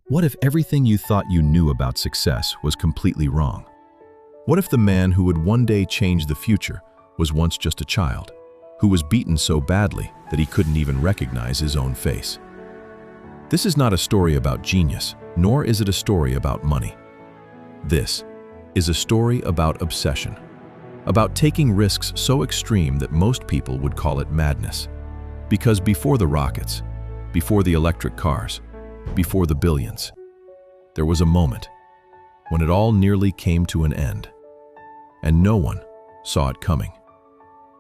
What if everything you thought you knew about success was completely wrong? What if the man who would one day change the future was once just a child, who was beaten so badly that he couldn't even recognize his own face? This is not a story about genius, nor is it a story about money. This is a story about obsession, about taking risks so extreme that most people would call it madness. Because before the rockets, before the electric cars, before the billions, there was a moment when it all nearly came to an end, and no one saw it coming.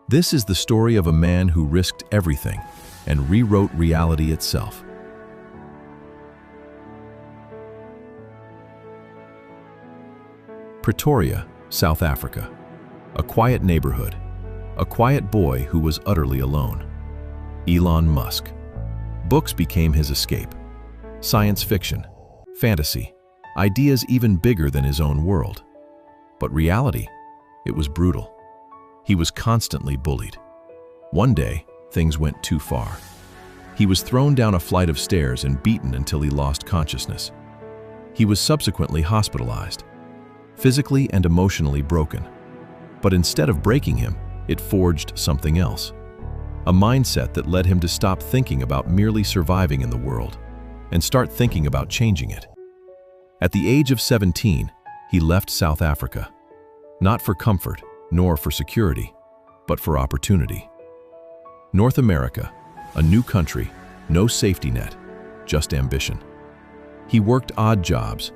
This is the story of a man who risked everything and rewrote reality itself. Pretoria, South Africa. A quiet neighborhood, a quiet boy who was utterly alone. Elon Musk. Books became his escape. Science fiction, fantasy, ideas even bigger than his own world. But reality, it was brutal. He was constantly bullied. One day, things went too far. He was thrown down a flight of stairs and beaten until he lost consciousness. He was subsequently hospitalized, physically and emotionally broken. But instead of breaking him, it forged something else. A mindset that led him to stop thinking about merely surviving in the world and start thinking about changing it. At the age of 17, he left South Africa, not for comfort nor for security, but for opportunity. North America, a new country, no safety net, just ambition. He worked odd jobs.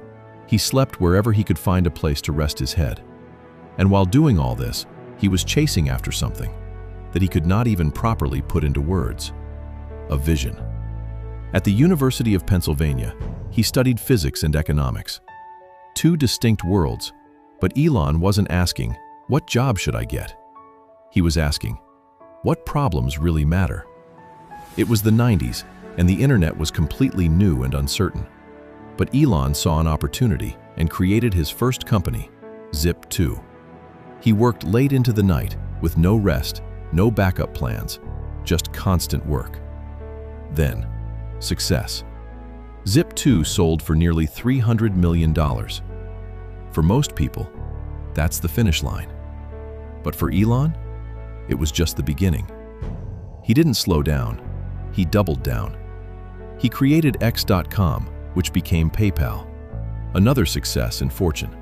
He slept wherever he could find a place to rest his head. And while doing all this, he was chasing after something that he could not even properly put into words: a vision. At the University of Pennsylvania, he studied physics and economics. Two distinct worlds, but Elon wasn't asking, "What job should I get?" He was asking, "What problems really matter?" It was the 90s, and the internet was completely new and uncertain. But Elon saw an opportunity and created his first company, Zip2. He worked late into the night with no rest, no backup plans, just constant work. Then, success. Zip2 sold for nearly $300 million. For most people, that's the finish line. But for Elon, it was just the beginning. He didn't slow down, he doubled down. He created X.com, which became PayPal, another success and fortune.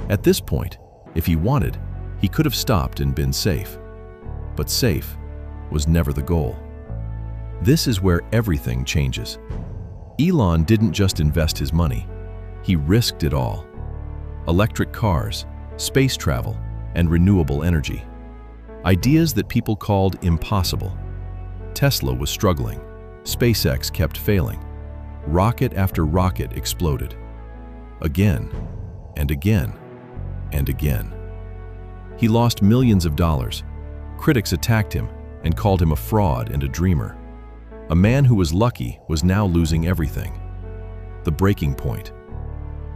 At this point, if he wanted, he could have stopped and been safe. But safe was never the goal. This is where everything changes. Elon didn't just invest his money, he risked it all. Electric cars, space travel, and renewable energy. Ideas that people called impossible. Tesla was struggling. SpaceX kept failing. Rocket after rocket exploded. Again, and again, and again. He lost millions of dollars. Critics attacked him and called him a fraud and a dreamer. A man who was lucky was now losing everything. The breaking point.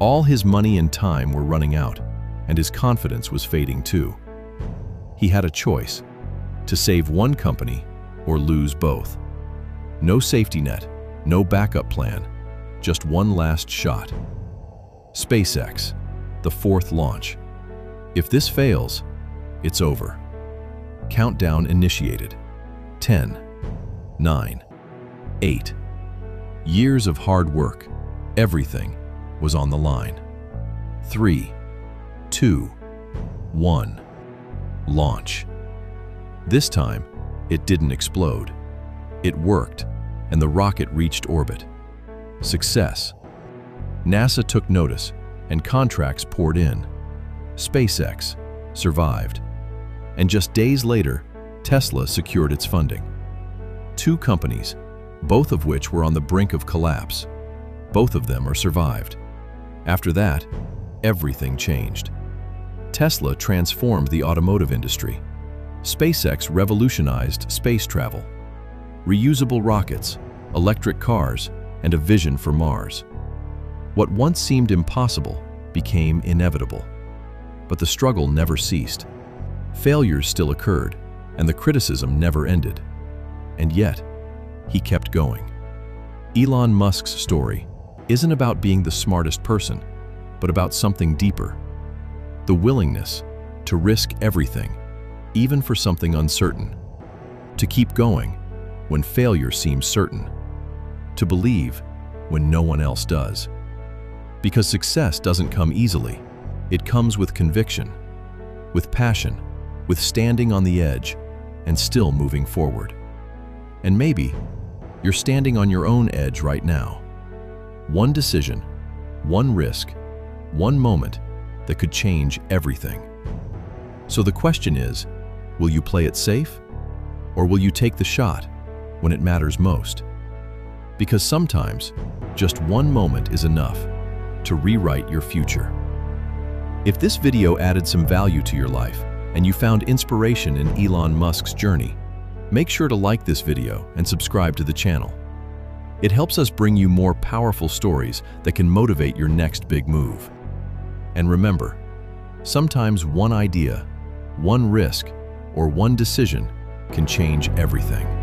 All his money and time were running out, and his confidence was fading too. He had a choice: to save one company or lose both. No safety net, no backup plan, just one last shot. SpaceX, the fourth launch. If this fails, it's over. Countdown initiated. 10, 9, 8. Years of hard work. Everything was on the line. 3, 2, 1. Launch. This time, it didn't explode. It worked, and the rocket reached orbit. Success. NASA took notice, and contracts poured in. SpaceX survived. And just days later, Tesla secured its funding. Two companies, both of which were on the brink of collapse. Both of them are survived. After that, everything changed. Tesla transformed the automotive industry. SpaceX revolutionized space travel. Reusable rockets, electric cars, and a vision for Mars. What once seemed impossible became inevitable. But the struggle never ceased. Failures still occurred, and the criticism never ended. And yet, he kept going. Elon Musk's story, isn't about being the smartest person, but about something deeper. The willingness to risk everything, even for something uncertain. To keep going when failure seems certain. To believe when no one else does. Because success doesn't come easily. It comes with conviction, with passion, with standing on the edge, and still moving forward. And maybe you're standing on your own edge right now. One decision, one risk, one moment that could change everything. So the question is, will you play it safe? Or will you take the shot when it matters most? Because sometimes, just one moment is enough to rewrite your future. If this video added some value to your life and you found inspiration in Elon Musk's journey, make sure to like this video and subscribe to the channel. It helps us bring you more powerful stories that can motivate your next big move. And remember, sometimes one idea, one risk, or one decision can change everything.